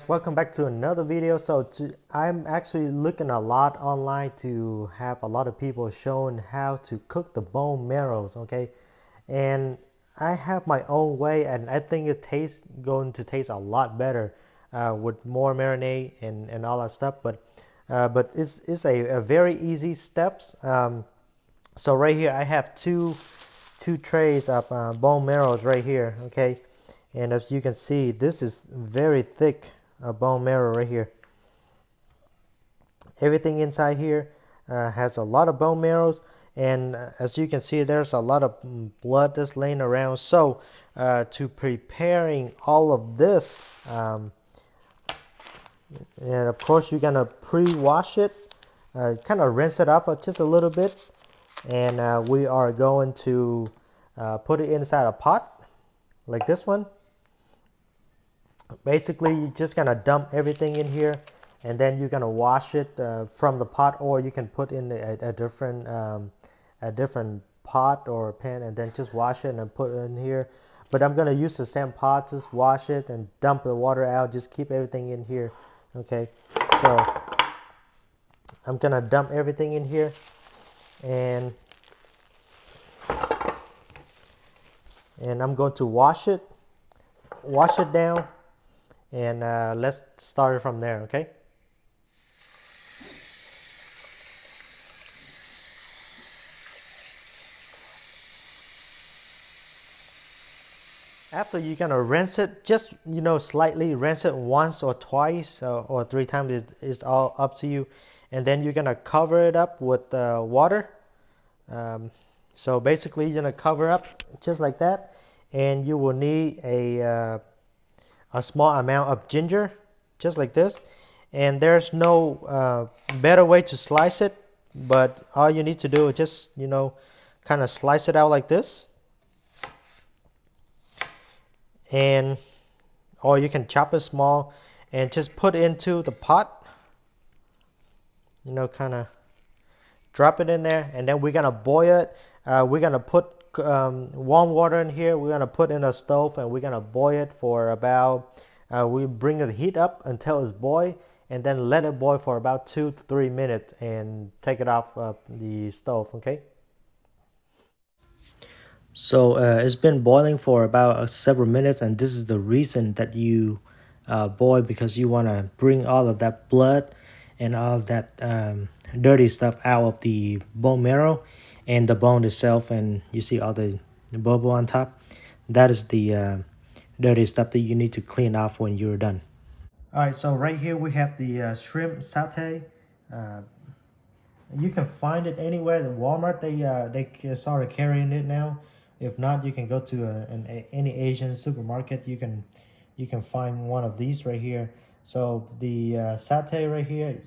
welcome back to another video. I'm actually looking a lot online to have a lot of people showing how to cook the bone marrows, okay? And I have my own way, and I think it tastes going to taste a lot better with more marinade and all that stuff. But it's a very easy steps. So right here I have two trays of bone marrows right here, okay? And as you can see, this is very thick bone marrow right here. Everything inside here has a lot of bone marrows, and as you can see, there's a lot of blood that's laying around. So to preparing all of this, and of course you're gonna pre-wash it, kind of rinse it off just a little bit, and we are going to put it inside a pot like this one. Basically, you're just gonna dump everything in here, and then you're gonna wash it from the pot, or you can put in a different pot or pan and then just wash it and put it in here. But I'm gonna use the same pot, just wash it and dump the water out, just keep everything in here. Okay, so I'm gonna dump everything in here, and I'm going to wash it down, and let's start it from there. Okay, after you're gonna rinse it, just slightly rinse it once or twice or 3 times is all up to you, and then you're gonna cover it up with water. So basically you're gonna cover up just like that, and you will need a small amount of ginger, just like this. And there's no better way to slice it, but all you need to do is just kind of slice it out like this, and or you can chop it small and just put it into the pot, kind of drop it in there, and then we're gonna boil it. We're gonna put warm water in here. We're gonna put in a stove, and we're gonna boil it for about we bring the heat up until it's boiled, and then let it boil for about 2 to 3 minutes and take it off the stove. Okay, so it's been boiling for about several minutes, and this is the reason that you boil, because you want to bring all of that blood and all of that dirty stuff out of the bone marrow and the bone itself. And you see all the bubble on top, that is the dirty stuff that you need to clean off when you're done. All right, so right here we have the shrimp satay. You can find it anywhere. In Walmart, they started carrying it now. If not, you can go to any Asian supermarket. You can find one of these right here. So the satay right here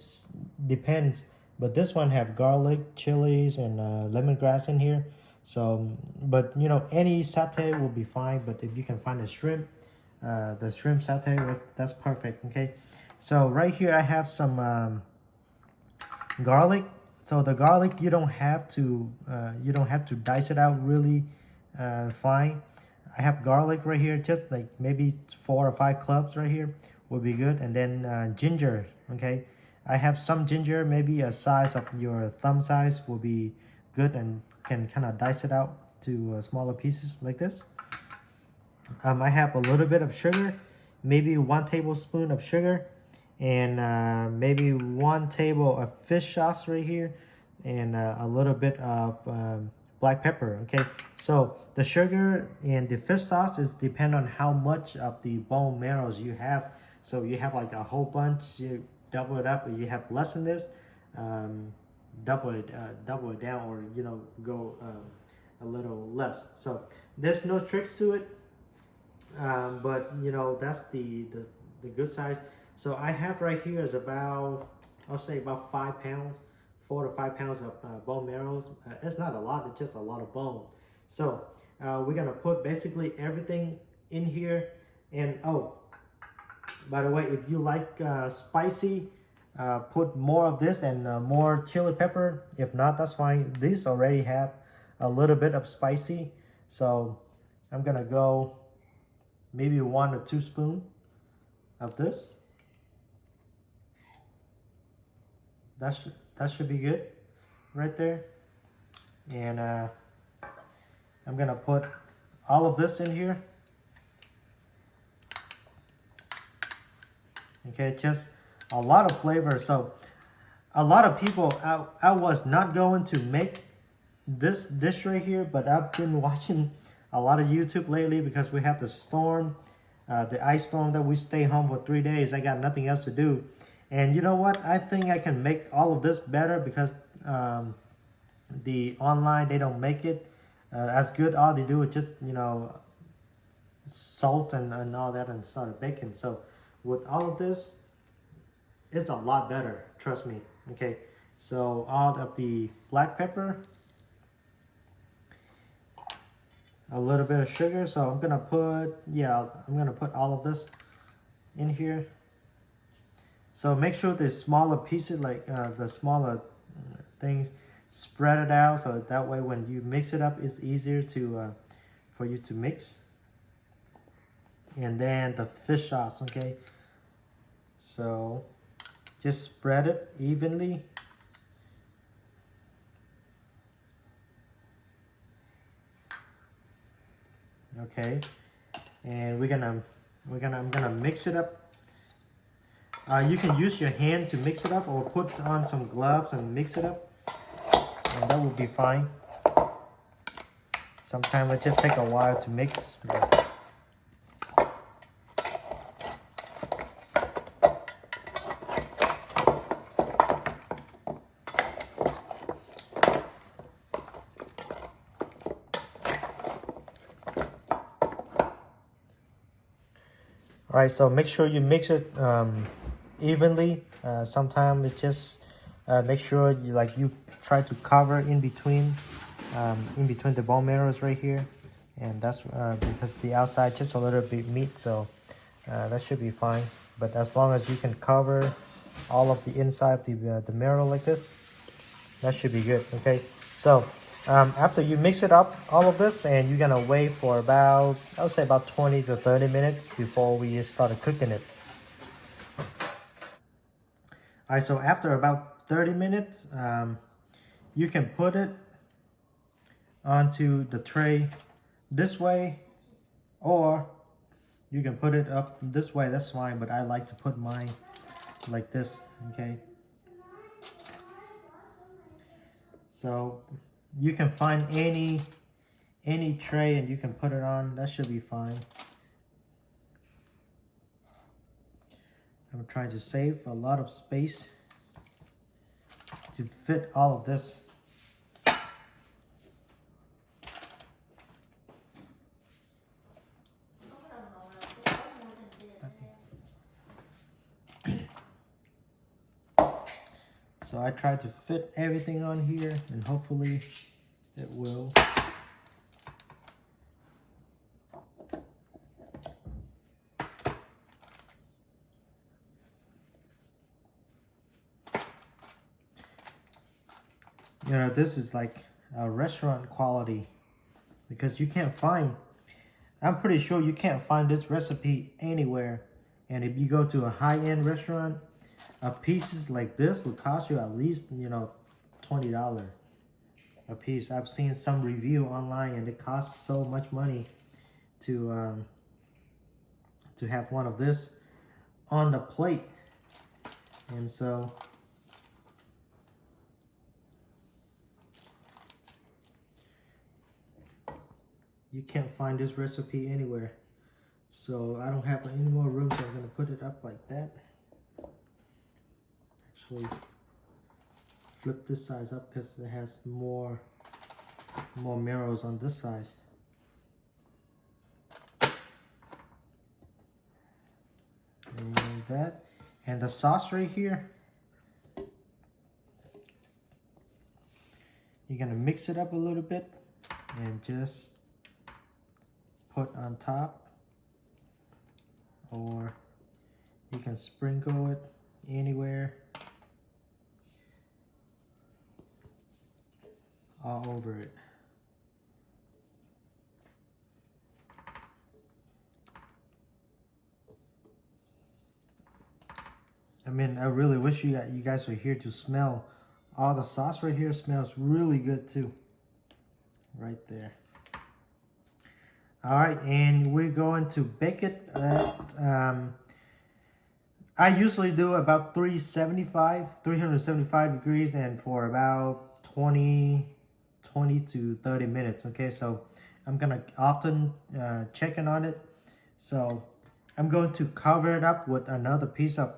depends, but this one have garlic, chilies, and lemongrass in here. So, but any satay will be fine. But if you can find the shrimp satay, that's perfect. Okay, so right here I have some garlic. So the garlic, you don't have to dice it out really fine. I have garlic right here, just like maybe 4 or 5 cloves right here would be good. And then ginger. Okay, I have some ginger, maybe a size of your thumb size will be good, and can kind of dice it out to smaller pieces like this. I have a little bit of sugar, maybe 1 tablespoon of sugar, and maybe 1 table of fish sauce right here, and a little bit of black pepper. Okay, so the sugar and the fish sauce is depend on how much of the bone marrows you have. So you have like a whole bunch, you double it up. If you have less than this, double it down, or go a little less. So there's no tricks to it, but that's the good size. So I have right here is about, I'll say about 5 pounds, 4 to 5 pounds of bone marrows. It's not a lot, it's just a lot of bone. So we're gonna put basically everything in here. And oh, by the way, if you like spicy, put more of this and more chili pepper. If not, that's fine. These already have a little bit of spicy, so I'm gonna go maybe 1 or 2 spoons of this. that should be good right there. And I'm gonna put all of this in here. Okay, just a lot of flavor. So a lot of people, I was not going to make this dish right here, but I've been watching a lot of YouTube lately because we have the storm, the ice storm that we stay home for 3 days. I got nothing else to do. And you know what? I think I can make all of this better because the online, they don't make it as good. All they do is just, you know, salt and all that and sort of bacon. So with all of this, it's a lot better, trust me. Okay, so all of the black pepper, a little bit of sugar. So I'm gonna put, yeah, I'm gonna put all of this in here. So make sure the smaller pieces, like the smaller things, spread it out so that way when you mix it up, it's easier to for you to mix. And then the fish sauce, okay? So just spread it evenly. Okay, and I'm gonna mix it up. You can use your hand to mix it up or put on some gloves and mix it up, and that will be fine. Sometimes it just take a while to mix. All right, so make sure you mix it evenly. Sometimes it just make sure you try to cover in between the bone marrows right here, and that's because the outside just a little bit meat, so that should be fine. But as long as you can cover all of the inside of the marrow like this, that should be good. Okay, so after you mix it up, all of this, and you're gonna wait for about, I would say about 20 to 30 minutes before we start cooking it. All right, so after about 30 minutes, you can put it onto the tray this way, or you can put it up this way, that's fine, but I like to put mine like this, okay? So you can find any tray and you can put it on, that should be fine. I'm trying to save a lot of space to fit all of this. So I tried to fit everything on here and hopefully it will. You know, this is like a restaurant quality because you can't find, I'm pretty sure you can't find this recipe anywhere. And if you go to a high-end restaurant, a pieces like this would cost you at least, you know, $20 a piece. I've seen some review online and it costs so much money to have one of this on the plate. And so you can't find this recipe anywhere. So I don't have any more room, so I'm gonna put it up like that. Actually flip this size up because it has more marrows on this size. And that, and the sauce right here, you're gonna mix it up a little bit and just put on top, or you can sprinkle it anywhere, all over it. I mean, I really wish you guys were here to smell. All the sauce right here smells really good too. Right there. All right, and we're going to bake it at, I usually do about 375 degrees, and for about 20 to 30 minutes. Okay, so I'm gonna often checking on it. So I'm going to cover it up with another piece of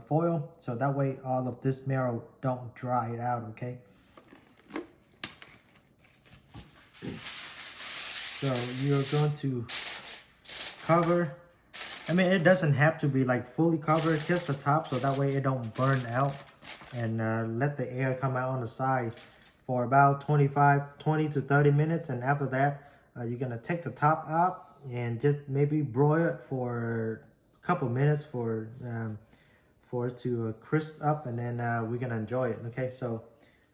foil, so that way all of this marrow don't dry it out. Okay, so you're going to cover. I mean, it doesn't have to be like fully covered, just the top, so that way it don't burn out, and let the air come out on the side for about 20 to 30 minutes. And after that, you're gonna take the top out and just maybe broil it for a couple minutes for it to crisp up, and then we're gonna enjoy it. Okay, so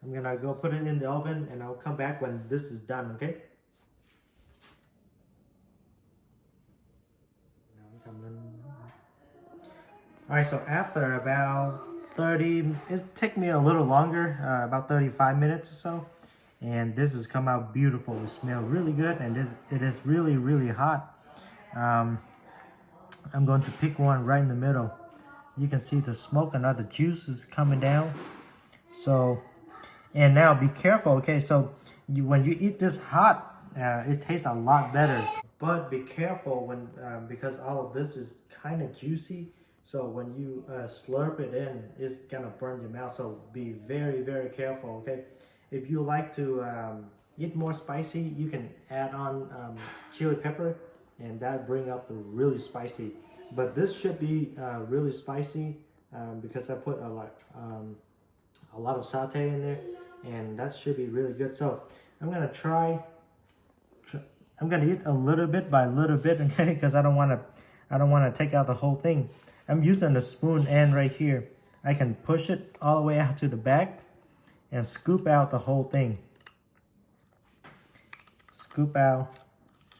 I'm gonna go put it in the oven, and I'll come back when this is done. Okay. All right, so after about 30, it took me a little longer, about 35 minutes or so, and this has come out beautiful. It smells really good, and it is really, really hot. I'm going to pick one right in the middle. You can see the smoke and all the juice is coming down. So, and now be careful, okay? So when you eat this hot, it tastes a lot better. But be careful when because all of this is kind of juicy. So when you slurp it in, it's gonna burn your mouth. So be very, very careful, okay? If you like to eat more spicy, you can add on chili pepper, and that bring up the really spicy. But this should be really spicy because I put a lot of satay in there, and that should be really good. So I'm gonna eat a little bit by little bit, okay? Because I don't want to take out the whole thing. I'm using the spoon end right here. I can push it all the way out to the back and scoop out the whole thing. Scoop out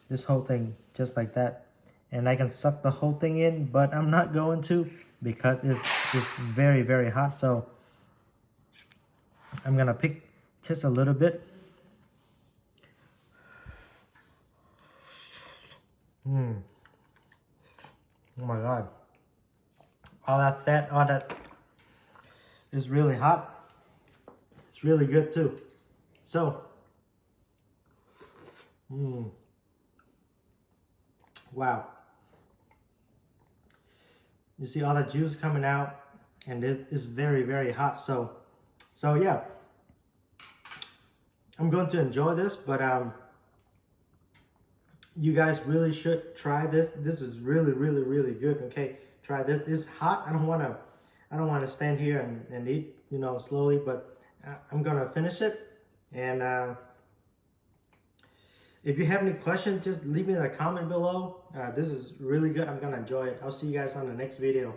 this whole thing just like that. And I can suck the whole thing in, but I'm not going to because it's very, very hot. So I'm gonna pick just a little bit. Oh my God. All that fat, all that is really hot. It's really good too. So, wow. You see all the juice coming out, and it is very, very hot. So yeah. I'm going to enjoy this, but you guys really should try this. This is really, really, really good. Okay, try this. It's hot. I don't wanna stand here and eat, slowly, but I'm gonna finish it. And if you have any questions, just leave me a comment below. This is really good. I'm gonna enjoy it. I'll see you guys on the next video.